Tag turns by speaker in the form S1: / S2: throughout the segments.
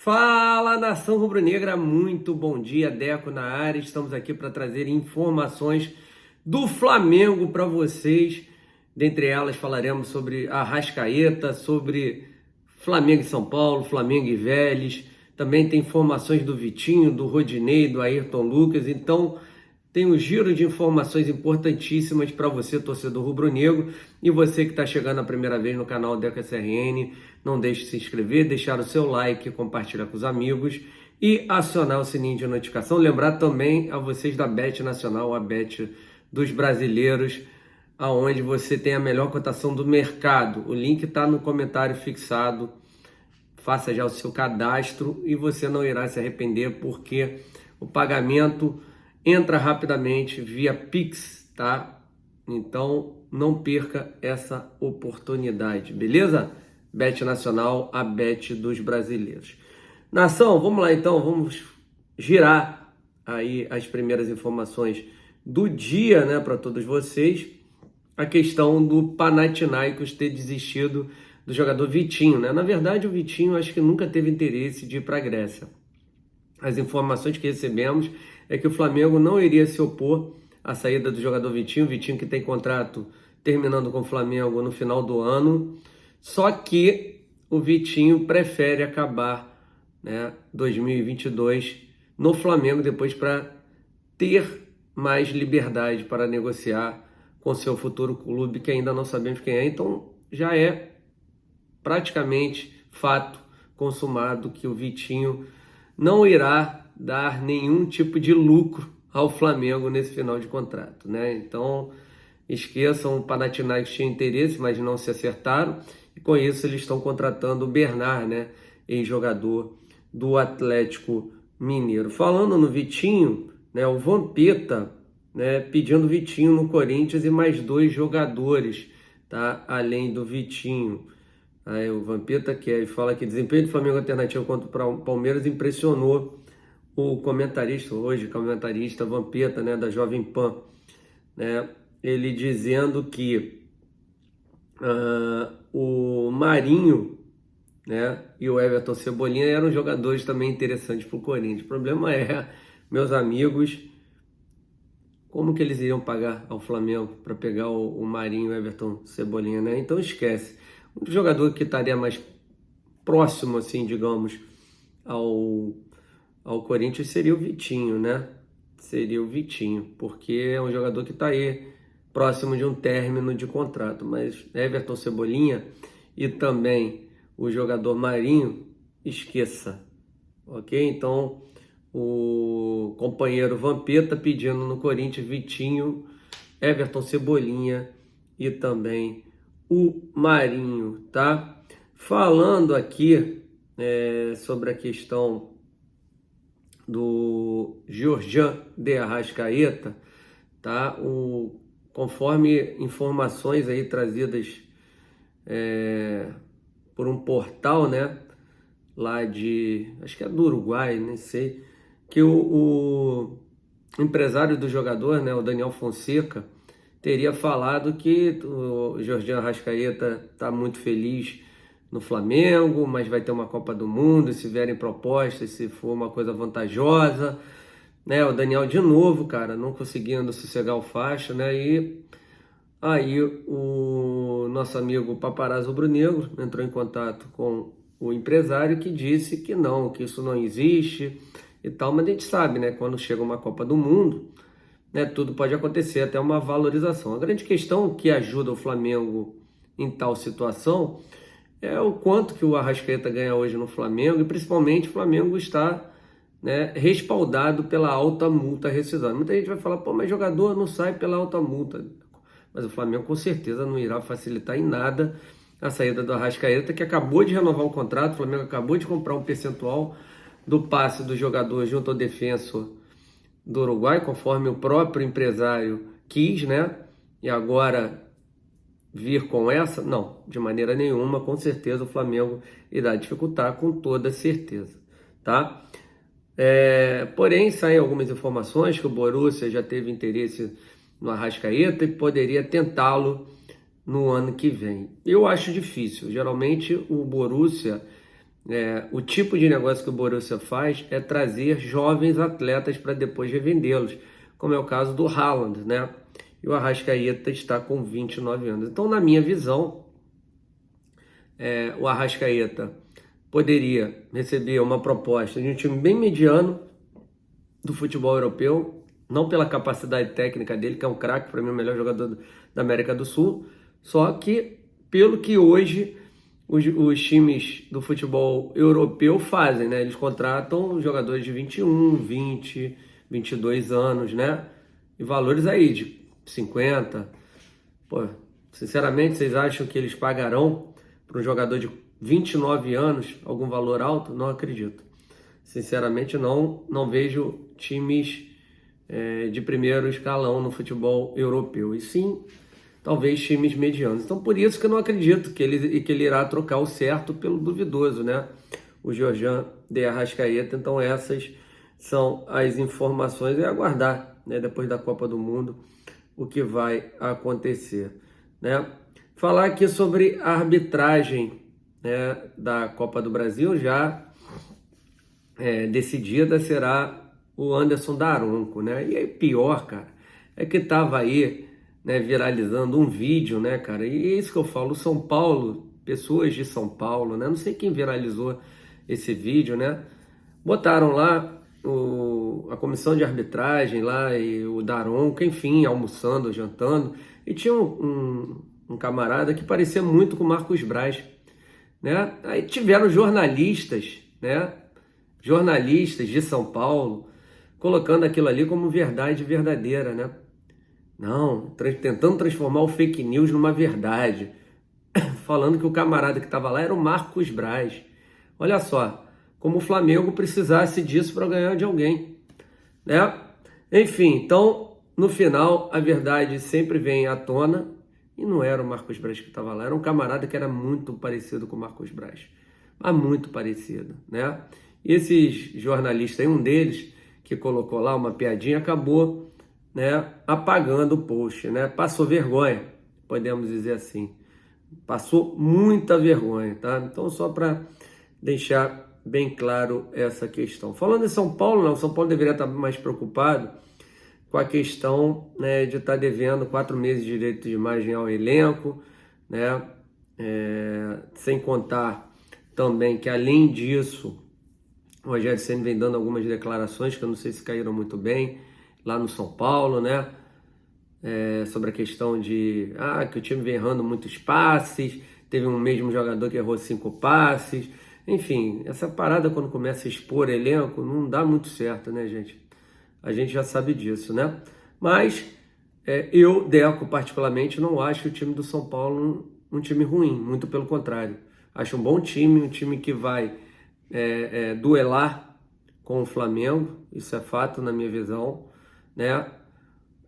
S1: Fala, nação rubro-negra, muito bom dia, Deco na área. Estamos aqui para trazer informações do Flamengo para vocês. Dentre elas falaremos sobre Arrascaeta, sobre Flamengo e São Paulo, Flamengo e Vélez. Também tem informações do Vitinho, do Rodinei, do Ayrton Lucas. Então tem um giro de informações importantíssimas para você, torcedor rubro-negro, e você que está chegando a primeira vez no canal Deco SRN. Não deixe de se inscrever, deixar o seu like, compartilhar com os amigos e acionar o sininho de notificação. Lembrar também a vocês da Bet Nacional, a Bet dos brasileiros, aonde você tem a melhor cotação do mercado. O link está no comentário fixado. Faça já o seu cadastro e você não irá se arrepender, porque o pagamento entra rapidamente via Pix, tá? Então não perca essa oportunidade, beleza? Bet Nacional, a Bet dos brasileiros. Nação, vamos lá então, vamos girar aí as primeiras informações do dia, né, para todos vocês. A questão do Panathinaikos ter desistido do jogador Vitinho, né? Na verdade, o Vitinho acho que nunca teve interesse de ir para a Grécia. As informações que recebemos é que o Flamengo não iria se opor à saída do jogador Vitinho, Vitinho que tem contrato terminando com o Flamengo no final do ano, só que o Vitinho prefere acabar, né, 2022 no Flamengo depois para ter mais liberdade para negociar com seu futuro clube, que ainda não sabemos quem é. Então já é praticamente fato consumado que o Vitinho não irá dar nenhum tipo de lucro ao Flamengo nesse final de contrato, né? Então esqueçam, o Panathinaikos tinha interesse, mas não se acertaram, e com isso eles estão contratando o Bernard, né, ex-jogador do Atlético Mineiro. Falando no Vitinho, né, o Vampeta, né, pedindo Vitinho no Corinthians e mais 2 jogadores, tá, além do Vitinho. Aí o Vampeta quer, fala que desempenho do Flamengo alternativo contra o Palmeiras impressionou o comentarista hoje, comentarista Vampeta, né, da Jovem Pan, né, ele dizendo que o Marinho, né, e o Everton Cebolinha eram jogadores também interessantes para o Corinthians. O problema é, meus amigos, como que eles iriam pagar ao Flamengo para pegar o Marinho e o Everton Cebolinha, né? Então esquece. Um jogador que estaria mais próximo, assim, digamos, ao Corinthians seria o Vitinho, né? Seria o Vitinho, porque é um jogador que está aí próximo de um término de contrato. Mas Everton Cebolinha e também o jogador Marinho, esqueça, ok? Então o companheiro Vampeta pedindo no Corinthians Vitinho, Everton Cebolinha e também o Marinho, tá? Falando aqui sobre a questão do Georgian de Arrascaeta, tá? Conforme informações aí trazidas por um portal, né, lá acho que é do Uruguai, nem sei, que o empresário do jogador, né, o Daniel Fonseca, teria falado que o Georgian Arrascaeta está muito feliz no Flamengo, mas vai ter uma Copa do Mundo, se vierem propostas, se for uma coisa vantajosa, né? O Daniel de novo, cara, não conseguindo sossegar o facho, né? E aí o nosso amigo Paparazzo Rubro-Negro entrou em contato com o empresário, que disse que não, que isso não existe e tal, mas a gente sabe, né? Quando chega uma Copa do Mundo, né, tudo pode acontecer, até uma valorização. A grande questão que ajuda o Flamengo em tal situação é o quanto que o Arrascaeta ganha hoje no Flamengo, e principalmente o Flamengo está, né, respaldado pela alta multa rescisória. Muita gente vai falar, pô, mas jogador não sai pela alta multa. Mas o Flamengo com certeza não irá facilitar em nada a saída do Arrascaeta, que acabou de renovar um contrato. O Flamengo acabou de comprar um percentual do passe do jogador junto ao defensor do Uruguai, conforme o próprio empresário quis, né? E agora vir com essa? Não, de maneira nenhuma. Com certeza o Flamengo irá dificultar, com toda certeza, tá? Porém, saem algumas informações que o Borussia já teve interesse no Arrascaeta e poderia tentá-lo no ano que vem. Eu acho difícil. Geralmente o Borussia O tipo de negócio que o Borussia faz é trazer jovens atletas para depois revendê-los, como é o caso do Haaland, né? E o Arrascaeta está com 29 anos. Então, na minha visão, o Arrascaeta poderia receber uma proposta de um time bem mediano do futebol europeu, não pela capacidade técnica dele, que é um craque, para mim o melhor jogador da América do Sul, só que pelo que hoje os times do futebol europeu fazem, né? Eles contratam jogadores de 21, 20, 22 anos, né? E valores aí de 50. Pô, sinceramente, vocês acham que eles pagarão para um jogador de 29 anos algum valor alto? Não acredito. Sinceramente, não vejo times de primeiro escalão no futebol europeu. E sim, talvez times medianos. Então, por isso que eu não acredito que ele irá trocar o certo pelo duvidoso, né? O Georgian de Arrascaeta. Então, essas são as informações. É aguardar, né, depois da Copa do Mundo, o que vai acontecer, né? Falar aqui sobre a arbitragem, né, da Copa do Brasil, já decidida será o Anderson Daronco, né? E aí pior, cara, é que tava aí, né, viralizando um vídeo, né, cara? E é isso que eu falo, São Paulo, pessoas de São Paulo, né? Não sei quem viralizou esse vídeo, né? Botaram lá a comissão de arbitragem lá e o Daronco, enfim, almoçando, jantando, e tinha um camarada que parecia muito com o Marcos Braz, né? Aí tiveram jornalistas, né? Jornalistas de São Paulo colocando aquilo ali como verdade verdadeira, né? Não, tentando transformar o fake news numa verdade, falando que o camarada que estava lá era o Marcos Braz. Olha só, como o Flamengo precisasse disso para ganhar de alguém, né? Enfim, então, no final, a verdade sempre vem à tona e não era o Marcos Braz que estava lá, era um camarada que era muito parecido com o Marcos Braz, mas muito parecido, né? E esses jornalistas, um deles que colocou lá uma piadinha, acabou, né, apagando o post, né? Passou vergonha, podemos dizer assim. Passou muita vergonha, tá? Então, só para deixar bem claro essa questão. Falando em São Paulo, não, São Paulo deveria estar mais preocupado com a questão, né, de estar devendo 4 meses de direito de imagem ao elenco, né? Sem contar também que, além disso, o Rogério Ceni vem dando algumas declarações que eu não sei se caíram muito bem lá no São Paulo, né? Sobre a questão de que o time vem errando muitos passes, teve um mesmo jogador que errou 5 passes. Enfim, essa parada quando começa a expor elenco não dá muito certo, né, gente? A gente já sabe disso, né? Mas eu, Deco, particularmente, não acho o time do São Paulo um time ruim, muito pelo contrário. Acho um bom time, um time que vai duelar com o Flamengo, isso é fato na minha visão, né?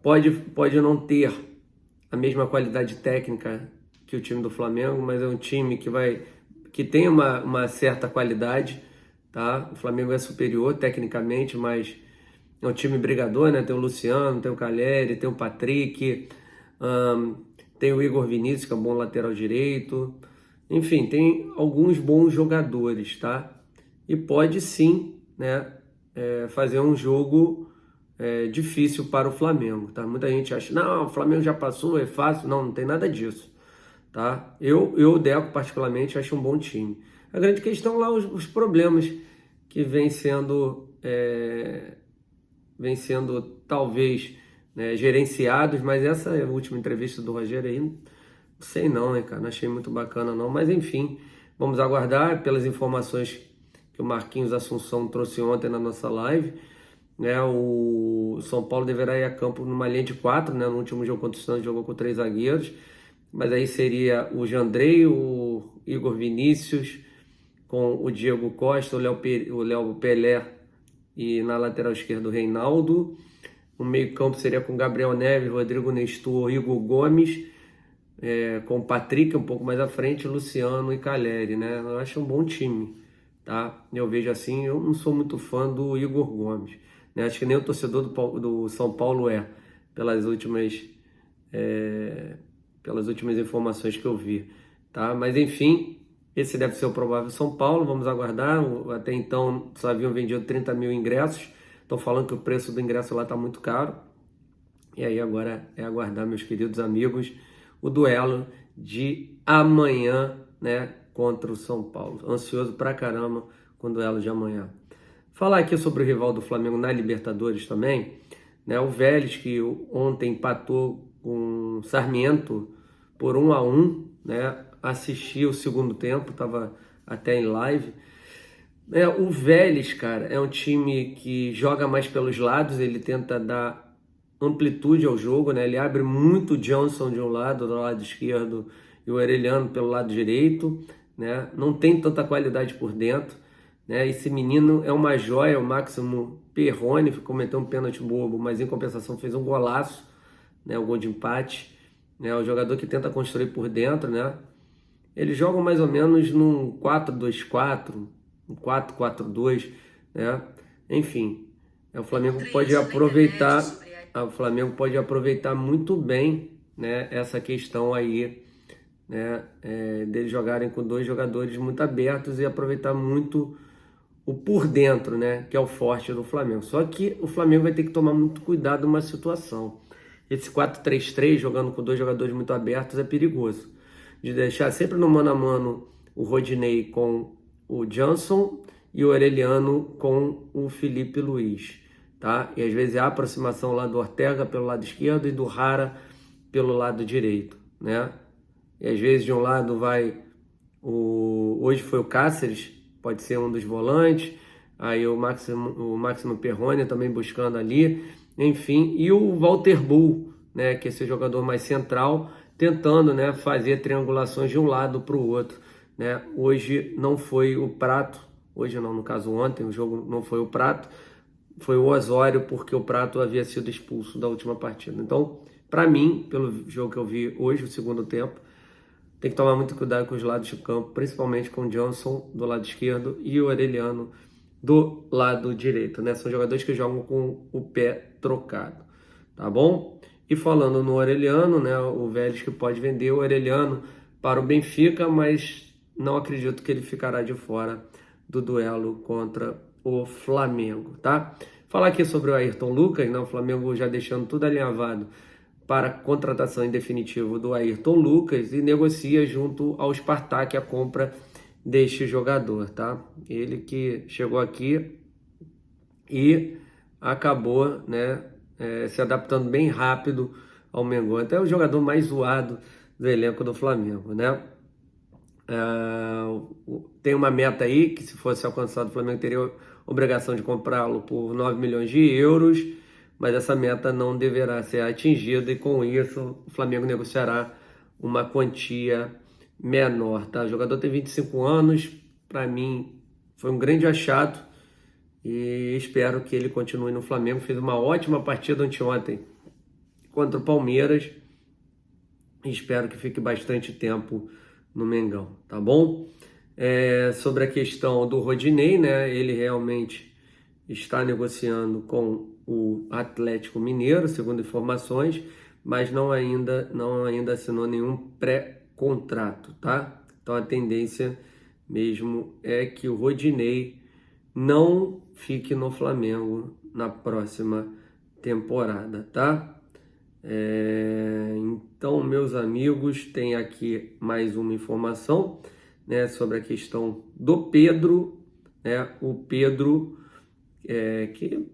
S1: Pode não ter a mesma qualidade técnica que o time do Flamengo, mas é um time que tem uma certa qualidade, tá? O Flamengo é superior tecnicamente, mas é um time brigador, né? Tem o Luciano, tem o Calleri, tem o Patrick, tem o Igor Vinícius, que é um bom lateral direito. Enfim, tem alguns bons jogadores, tá? E pode sim, né, fazer um jogo difícil para o Flamengo, tá? Muita gente acha, não, o Flamengo já passou, é fácil. Não tem nada disso, tá? Eu Deco, particularmente, acho um bom time. A grande questão lá, os problemas que vem sendo talvez, né, gerenciados, mas essa é a última entrevista do Rogério aí, não sei não, né, cara? Não achei muito bacana não, mas enfim, vamos aguardar pelas informações que o Marquinhos Assunção trouxe ontem na nossa live, né? O São Paulo deverá ir a campo numa linha de 4, né? No último jogo contra o Santos jogou com 3 zagueiros, mas aí seria o Jandrei, o Igor Vinícius, com o Diego Costa, o Léo Pelé e na lateral esquerda o Reinaldo. O meio campo seria com Gabriel Neves, Rodrigo Nestor, Igor Gomes, com o Patrick um pouco mais à frente, Luciano e Calleri, né? Eu acho um bom time, tá? Eu vejo assim, eu não sou muito fã do Igor Gomes, né? Acho que nem o torcedor do São Paulo pelas últimas informações que eu vi, tá? Mas enfim, Esse deve ser o provável São Paulo, vamos aguardar. Até então só haviam vendido 30 mil ingressos, estão falando que o preço do ingresso lá está muito caro. E aí agora é aguardar, meus queridos amigos, o duelo de amanhã, né, contra o São Paulo. Ansioso pra caramba com o duelo de amanhã. Falar aqui sobre o rival do Flamengo na Libertadores também, né, o Vélez, que ontem empatou com o Sarmiento por 1-1, né, assisti o segundo tempo, estava até em live. O Vélez, cara, é um time que joga mais pelos lados, ele tenta dar amplitude ao jogo, né? Ele abre muito o Johnson de um lado, do lado esquerdo, e o Arellano pelo lado direito, né? Não tem tanta qualidade por dentro, né? Esse menino é uma joia, o Máximo Perrone, cometeu um pênalti bobo, mas em compensação fez um golaço, né? O gol de empate, né? O jogador que tenta construir por dentro, né? Eles jogam mais ou menos num 4-2-4, um 4-4-2, né? Enfim, o Flamengo pode aproveitar. O Flamengo pode aproveitar muito bem, né, essa questão aí, né, deles jogarem com dois jogadores muito abertos e aproveitar muito o por dentro, né, que é o forte do Flamengo. Só que o Flamengo vai ter que tomar muito cuidado numa situação. Esse 4-3-3 jogando com dois jogadores muito abertos é perigoso. De deixar sempre no mano a mano o Rodinei com o Johnson e o Arellano com o Felipe Luiz. Tá? E às vezes a aproximação lá do Ortega pelo lado esquerdo e do Rara pelo lado direito, né? E às vezes de um lado vai hoje foi o Cáceres, pode ser um dos volantes, aí o Máximo Perrone também buscando ali, enfim, e o Walter Bull, né, que é esse jogador mais central, tentando, né, fazer triangulações de um lado para o outro, né? Hoje não foi o Prato, hoje não, no caso ontem, o jogo não foi o Prato, foi o Osório, porque o Prato havia sido expulso da última partida. Então, para mim, pelo jogo que eu vi hoje, o segundo tempo, tem que tomar muito cuidado com os lados de campo, principalmente com o Johnson do lado esquerdo e o Arellano do lado direito, né? São jogadores que jogam com o pé trocado, tá bom? E falando no Arellano, né, o Vélez que pode vender o Arellano para o Benfica, mas não acredito que ele ficará de fora do duelo contra o Flamengo, tá? Falar aqui sobre o Ayrton Lucas, né? O Flamengo já deixando tudo alinhavado para a contratação em definitivo do Ayrton Lucas e negocia junto ao Spartak a compra deste jogador, tá? Ele que chegou aqui e acabou, né, se adaptando bem rápido ao Mengão, até o jogador mais zoado do elenco do Flamengo, né? Tem uma meta aí que, se fosse alcançado, o Flamengo teria obrigação de comprá-lo por 9 milhões de euros, mas essa meta não deverá ser atingida e com isso o Flamengo negociará uma quantia menor, tá? O jogador tem 25 anos, para mim foi um grande achado e espero que ele continue no Flamengo. Fez uma ótima partida anteontem contra o Palmeiras e espero que fique bastante tempo no Mengão, tá bom? Sobre a questão do Rodinei, né? Ele realmente está negociando com o Atlético Mineiro, segundo informações, mas não ainda assinou nenhum pré-contrato, tá? Então a tendência mesmo é que o Rodinei não fique no Flamengo na próxima temporada, tá? Então, meus amigos, tem aqui mais uma informação, né, sobre a questão do Pedro, né? O Pedro que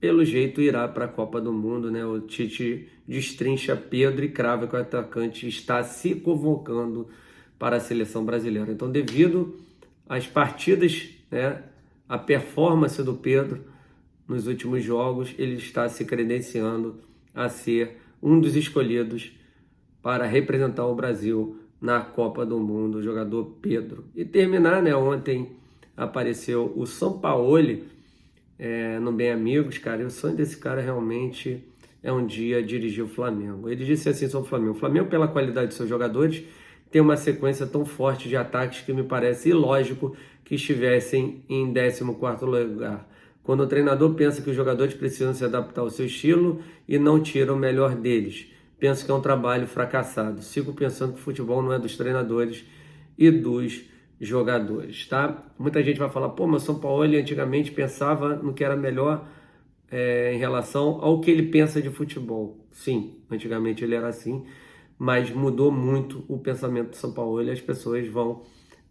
S1: pelo jeito irá para a Copa do Mundo, né? O Tite destrincha Pedro e crava que o atacante está se convocando para a seleção brasileira. Então, devido às partidas, né, a performance do Pedro nos últimos jogos, ele está se credenciando a ser um dos escolhidos para representar o Brasil na Copa do Mundo, o jogador Pedro. E terminar, né? Ontem apareceu o Sampaoli no Bem Amigos, cara, e o sonho desse cara realmente é um dia dirigir o Flamengo. Ele disse assim sobre o Flamengo: o Flamengo, pela qualidade de seus jogadores, tem uma sequência tão forte de ataques que me parece ilógico que estivessem em 14º lugar. Quando o treinador pensa que os jogadores precisam se adaptar ao seu estilo e não tira o melhor deles, penso que é um trabalho fracassado. Sigo pensando que o futebol não é dos treinadores e dos jogadores, tá? Muita gente vai falar, pô, mas o São Paulo antigamente pensava no que era melhor em relação ao que ele pensa de futebol. Sim, antigamente ele era assim, mas mudou muito o pensamento do São Paulo e as pessoas vão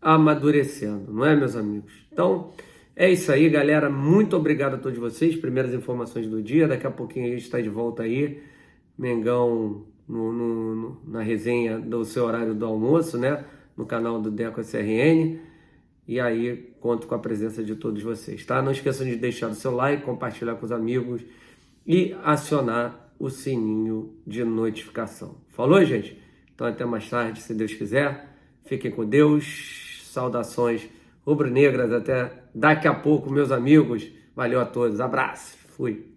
S1: amadurecendo, não é, meus amigos? Então, é isso aí, galera. Muito obrigado a todos vocês. Primeiras informações do dia. Daqui a pouquinho a gente está de volta aí. Mengão na resenha do seu horário do almoço, né? No canal do Deco SRN. E aí, conto com a presença de todos vocês, tá? Não esqueçam de deixar o seu like, compartilhar com os amigos e acionar o sininho de notificação. Falou, gente? Então, até mais tarde, se Deus quiser. Fiquem com Deus. Saudações rubro-negras. Até daqui a pouco, meus amigos. Valeu a todos. Abraço. Fui.